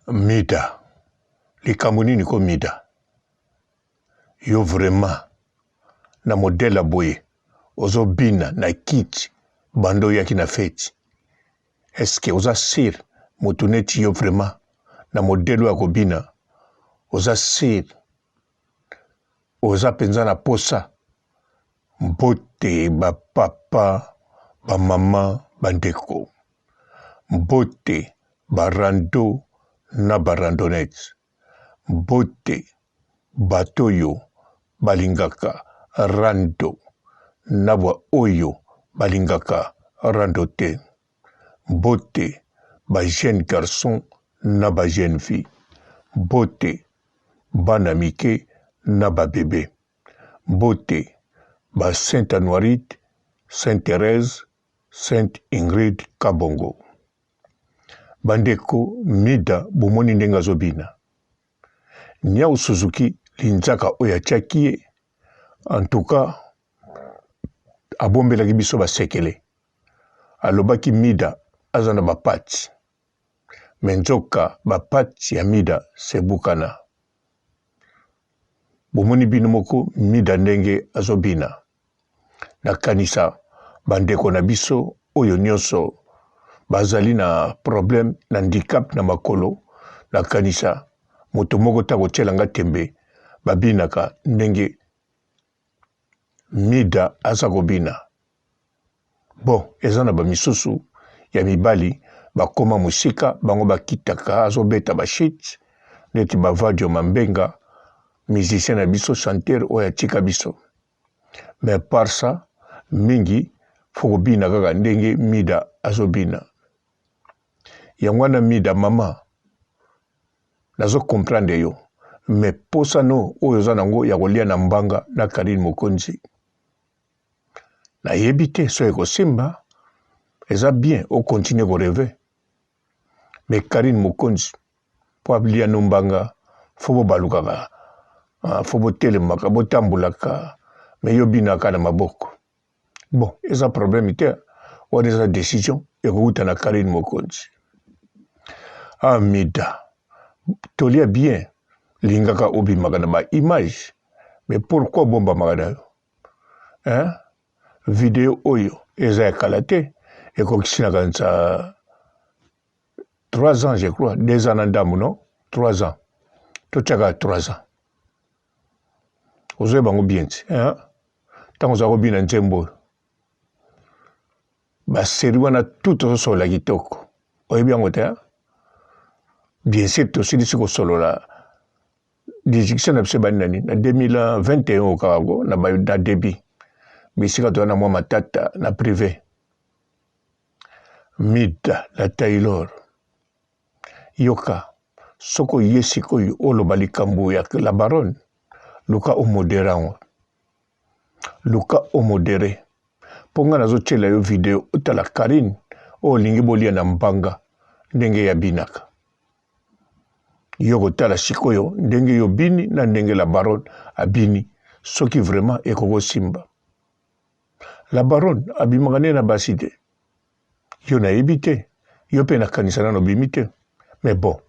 Mida. Les Camerounais comme Mida. Yo vraiment na modèle à boye. Ozo bina na kit bando yaki na fête. Est-ce que oza sir motuneti yo vraiment na modèle ya kobina. Oza sir. Oza penza na posa. Mbote ba papa, ba mama, bandeko. Mbote ba rando na ba randonnette. Mbote batoyo balingaka rando na bwa oyo balingaka rando te. Mbote ba jeune garçon na ba jeune fille. Mbote bana mike na ba bébé. Mbote ba Sainte Anoirite, Sainte Thérèse, Sainte Ingrid Kabongo. Bandeko Mida bomoni ndenga zobina. Nyao Suzuki linzaka oya tchakie. En tout cas, abombelaki biso basekele. Alobaki Mida azana bapati. Menzoka bapati ya Mida sebukana. Bomoni bino moko Mida ndenge azobina. Na kanisa bandeko na biso oyo nyonso bazali na problème na handicap na makolo na kanisa moto moko ta kotielanga tembe babinaka ndenge Mida aza kobina. Bon, eza na bamisusu ya mibali bakoma musika bango bakitaka azobeta bashit neti bavadio mambenga musicien na biso chanteur oyo atika biso. Mais par ça mingi fokobina kaka ndenge Mida azobina. Yango wana Mida mama nazo comprendre yo. Mais posa no oyo za nango ya kolia na mbanga na Karine Mokonzi. Na yebite so eko simba eza bien o continue ko rêver. Mais Karine Mokonzi po ablia no mbanga fobo balukaka. Fobo telemaka botambulaka mais yo binaka na maboko. Bon, eza problème ite ou eza décision ekouta na Karine Mokonzi. Ah Mida tolia bien lingaka obimaka na ba image. Mais pourquoi bomba magana yo? Hein? Vidéo oyo eza ya kalate ekokisina kanza 3 ans je crois, 2 ans nandamu non? 3 ans. Tochaka 3 ans. Ozoe bango bien ti, hein? Tango za kobina nzembo. Ba seri wana tout osola kitoko. Oyebi yango te, hein? Bien sûr tosilisi kosolola discussion na biso bani nani na 2021 okago na ba da débit. Bisika to na mwa matata na privé. Mida la Taylor. Yoka soko yesiko yu oloba likambo ya la baronne. Luka o modérant. Luka o modéré. Ponga nazo tshela yo video utala Karine o lingi bolia na mbanga ndenge ya binaka. Yoko tala sikoyo ndenge yo bini na ndenge la baronne abini soki vraiment ekoko simba. La baronne abimagane na baside. Yo na ebite. Yo pe na kanisa na bimite. Mais bon,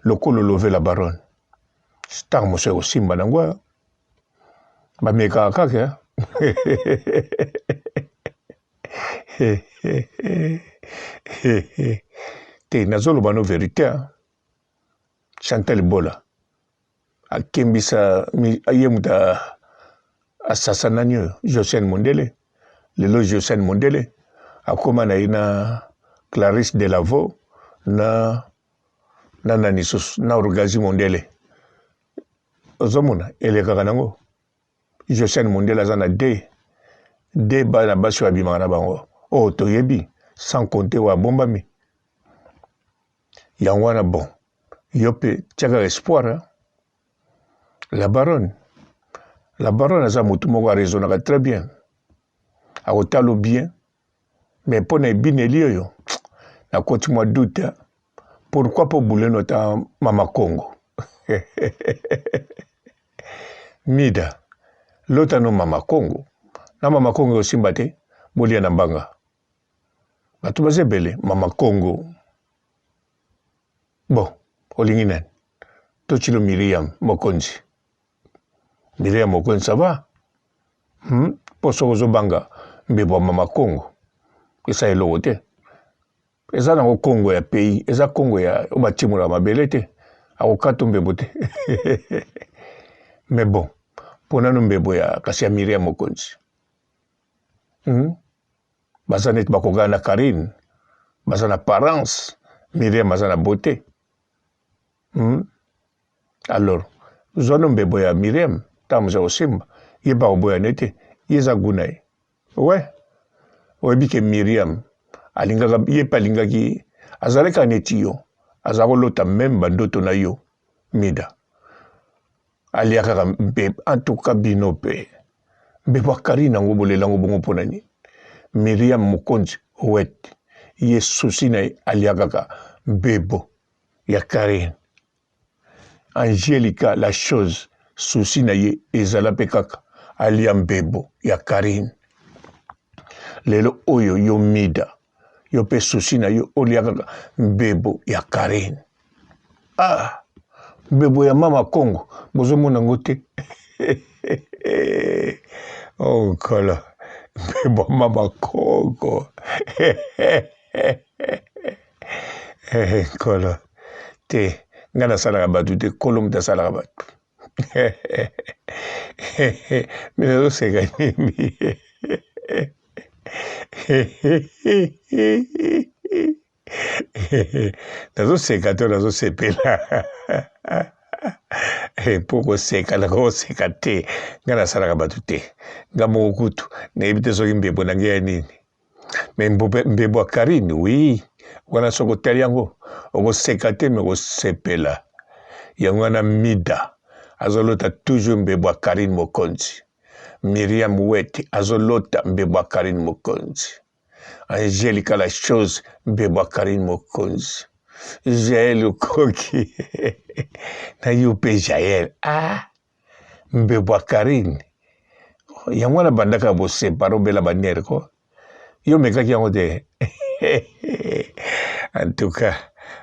lokolo love la baronne. Star mose o simba na ngwa. Ba meka kake. Te nazolo bano vérité. Chantal Bola. Akembisa ayemuta asasananyo Josiane Mondele. Lelo Josiane Mondele. Akoma na ina Clarisse Delavaux na nanisus na Orgazi Mondele. Ozomuna elekaka nango. Josiane Mondele azana de ba na basi abimaka na bango. Oh toyebi sans compter wa bombami. Yango wana bon. Yope tchaka espoir. Hein? La baronne a mutu moko a raisonnaka très bien. A otalo bien. Mais pour ne bineli yo. Na koti moi doute. Hein? Pourquoi pas bouler notre Mama Congo? Mida. L'autre no Mama Congo. Na Mama Congo aussi mbate. Bolia na mbanga. Batu bazebele Mama Congo. Bon. Olinginen. Tochilo Miriam Mokonzi. Miriam Mokonzi, ça va? Poso ozobanga mbebo mama Congo. Esa eloko te. Eza na Congo ya pays, eza Congo ya obatimula mabele te. Akokata mbebo te. Mais bon, pona no mbebo ya kasi ya Miriam Mokonzi. Baza neti bakogana na Karine. Baza na apparence. Miriam baza na beauté. Alors, zono mbebo ya Miriam, tamuza osimba, yeba oboya nete, yeza gunai. Ouais. Oyebi ke Miriam, alingaka, yepa alingaki, azaleka neti yo, azako lota même bandoto na yo, mida. Aliaka mbebo, en tout cas binope. Mbebo akari nango bolelango bongo ponani. Miriam Mokonzi, wet, ye souci na aliaka mbebo, ya Karine. Angelica, la chose, souci na ye, ezala pekaka, alia mbebo, ya Karine. Lelo oyo yo mida, yo pe souci na yo, oliaka mbebo, ya Karine. Ah, mbebo ya mama Congo, bozo mona ngote. Oh, kala, mbebo mama Congo. Kala, te. Ngana salaka batu te kolom ta salaka batu. Mina zo seka nini. Nazo seka to nazo sepela. Poko seka na ko seka te. Ngana salaka batu te. Ngamo kutu na ebite soki mbebo na ngeya nini. Mais mbebo a Karine, oui. Wana soko teli yango. Oko sekate me ko sepela. Yangwana mida. Azolota toujours mbebo a Karine Mokonzi. Miriam Weti. Azolota mbebo a Karine Mokonzi. Angelica la chose mbebo a Karine Mokonzi. Jaël Koki. Na yupe Jaël. Ah. Mbebo a Karine. Yangwana bandaka bo separo bela banere ko. Yo mekaki yango te. En tout cas,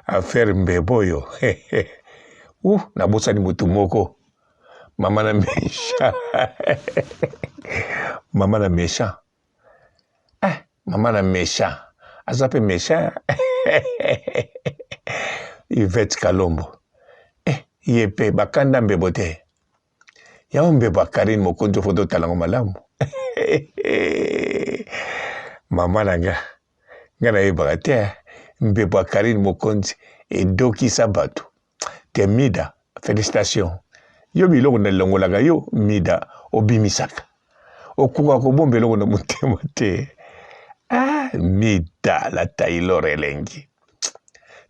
affaire mbebo yo. Nabosa ni mutu moko. Mama na méchant. Mama na méchant. Mama na méchant. Azape méchant. Yvette Kalombo. Yepe bakanda mbebo te. Yao mbebo Karine Mokonzi foto talango malamu. Mama nanga. Ngana yebaka te. Mbebo Karine Mokonzi edoki sabatu. Te mida, félicitations. Yo biloko na longolaka yo mida obimisaka. Okuka ko bombe loko na mutema te. Mida la Taylor elengi.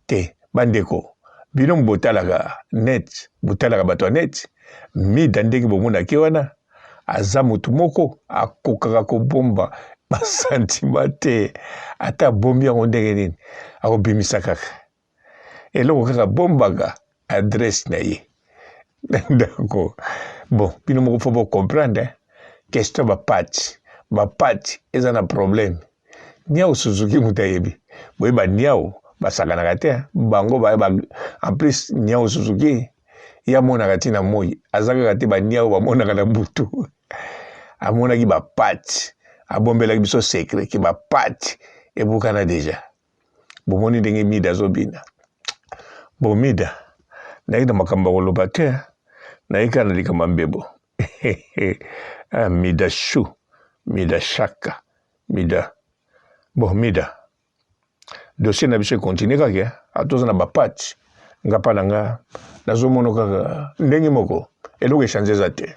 Te bandeko bino mbotalaka net, botalaka bato net. Mida ndeki bomona ke wana aza mutu moko akokaka ko bomba ba sentiment te ata bombi yango ndenge nini akobimisaka kaka. Eloko kaka bombaka adresse na ye. D'accord. Bon, bino moko faut comprendre, question ba pati eza na problème. Niao Suzuki mutayebi. Boye ba niao basakanaka te, bango ba en plus niao Suzuki ya monaka tina moi, azaka te ba niao ba monaka na butu. Amonaki ba pati, abombelaki biso secret ki ba pati ebukana deja. Bomoni ndenge mida zobina. Bomida naida makamba koloba te naika na likamba mbebo. Mida shu, mida shaka, mida. Bon, mida. Dossier na biso continue kaka, atoza na bapati. Nga pa na nga, nazo mono kaka ndenge moko, eloko echange za te.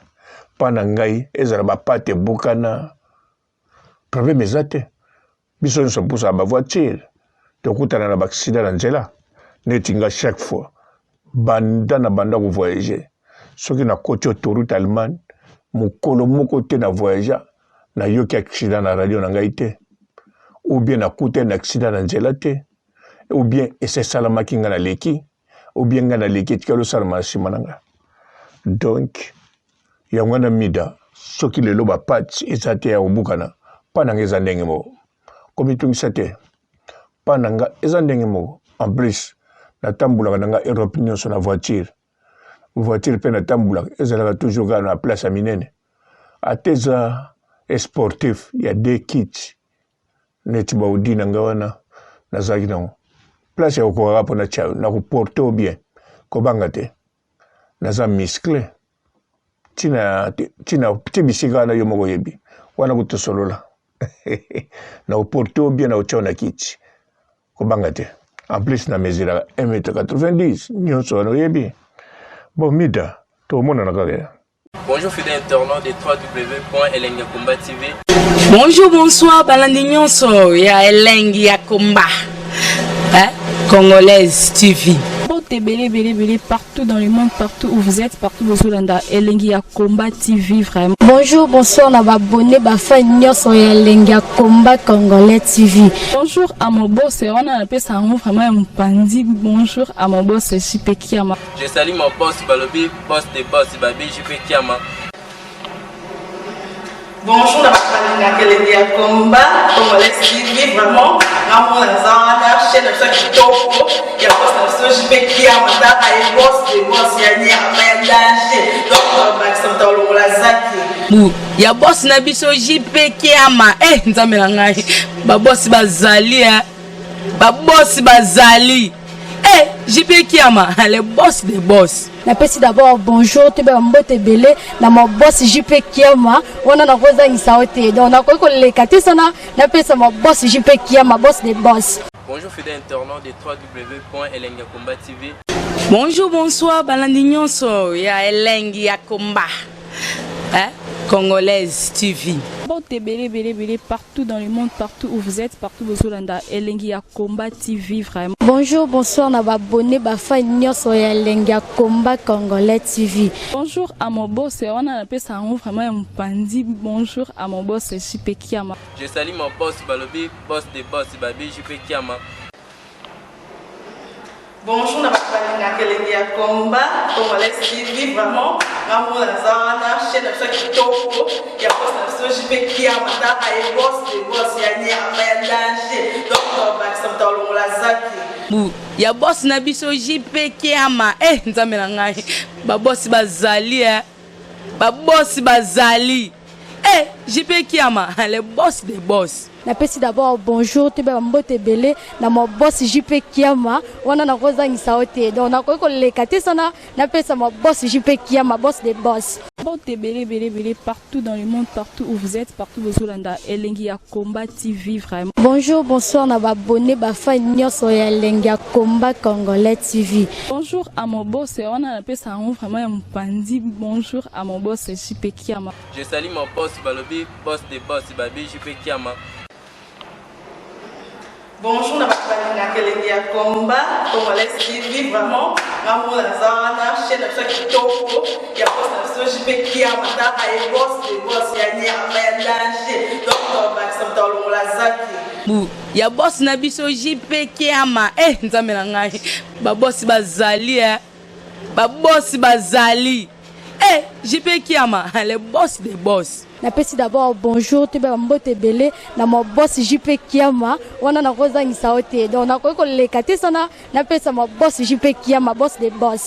Pa na ngai, ezala bapati ebukana. Problème eza te. Biso nyonso mpusa ba voiture. Tokutana na baksida na nzela. Neti nga chaque fois. Banda ko voyager. Soki na koti autoroute Allemagne, mukolo moko te na voyager, na yoki accident na radio na ngai te. Ou bien na kute na accident na nzela te. Ou bien ese salamaki nga na leki. Ou bien nga na leki tikalo salama sima nanga. Donc, yango na mida, soki lelo ba pati ezate ya obukana, pa nanga eza ndenge mo. Komi tungisa te. Pa nanga eza ndenge mo. En plus, natambulaka nanga Europe nyonso na voiture pe natambulaka ezalaka toujours kaka na place ya minene ateza sportif ya 2 kits neti baudi na nga wana nazalaki nango place ya kokokaka mpo na koporte o bien kobanga te naza muscle ti bisika na yo moko yebi wana kutosolola na koporte o bien na kotia na kiti kobanga te en plus na mesure 1m90 nyonso wana oyebi bon mida tomonana kaka. Bonjour fidèles internautes de www.elengiakomba TV. Bonjour, bonsoir, balandi nyonso ya Elengiakomba Congolaise TV. Belé partout dans le monde, partout où vous êtes, partout où vous êtes, Elengiakomba TV vraiment. Bonjour, bonsoir, on a abonné fan nyonso ya Elengiakomba Congolais TV. Bonjour à mon boss, on a appelé ça vraiment un pandi. Bonjour à mon boss, JP Kiama. Je salue mon boss Balobi, boss des boss Babi, JP Kiama. Bonjour, à Elengiakomba Congolais TV vraiment. Ramon Zana, chaîne de Kitoko, il y a boss de JP Kiama, et boss des boss yani a danger. Donc Maxime Tolo la zaki. Ya boss na biso JP Kiama nzambe na ngai ba boss bazali ba boss bazali JP Kiama le boss des boss. Napesi d'abord bonjour te ba mbote belé na mo boss JP Kiama wana na koza ngisaote donc na ko lekati sana napesa mo boss JP Kiama boss des boss. Bonjour fidèles internautes de www.elengiakomba TV. Bonjour, bonsoir, balandi nyonso ya Elengiakomba Congolaise TV. Belé partout dans le monde, partout où vous êtes, partout où vous êtes, Elengiakomba TV vraiment. Bonjour, bonsoir, on a abonné fan nyonso ya Elengiakomba Congolais TV. Bonjour à mon boss, on a appelé ça vraiment un pandi. Bonjour à mon boss, JP Kiama. Je salue mon boss Balobi, boss des boss Babi, JP Kiama. Bonjour, à Elengiakomba Congolais TV vraiment. Ramon Zana, chaîne de Kitoko, il y a boss de JP Kiama, et boss des boss yani a danger. Donc Maxime Tolo la zaki. Ya boss na biso JP Kiama nzambe na ngai ba boss bazali ba boss bazali JP Kiama le boss des boss. Napesi d'abord bonjour te ba mbote belé na mo boss JP Kiama wana na koza ngisaote donc na ko lekati sana napesa mo boss JP Kiama boss des boss. Belé partout dans le monde, partout où vous êtes, partout où vous êtes, Elengiakomba TV vraiment. Bonjour, bonsoir, on a abonné fan nyonso ya Elengiakomba Congolais TV. Bonjour à mon boss, on a appelé ça vraiment un pandi. Bonjour à mon boss, JP Kiama. Je salue mon boss Balobi, boss des boss Babi, JP Kiama. Bonjour, à Elengiakomba Congolais TV vraiment. Ramon Zana, chaîne de Kitoko, il y a boss de JP Kiama, et boss des boss yani a danger. Donc Maxime Tolo la zaki. Ya boss na biso JP Kiama nzambe na ngai ba boss bazali ba boss bazali JP Kiama le boss des boss. Napesi d'abord bonjour te ba mbote belé na mo boss JP Kiama wana na koza ngisaote donc na ko lekati sana napesa mo boss JP Kiama boss des boss.